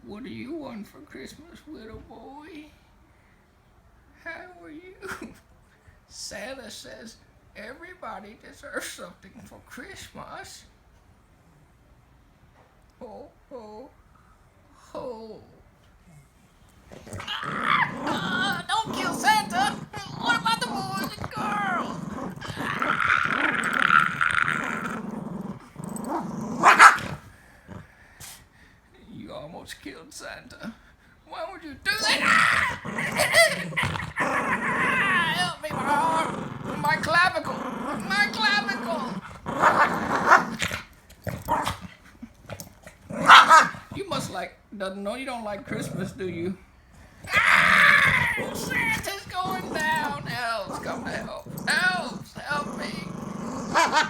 What do you want for Christmas, little boy? How are you? Santa says everybody deserves something for Christmas. Ho, ho, ho. Don't kill Santa! What about the boys and girls? You almost killed Santa. Why would you do that? Help me, my arm! My clavicle! My clavicle! You must doesn't know you don't like Christmas, do you? Santa's going down! Elves, come to help! Elves, help me!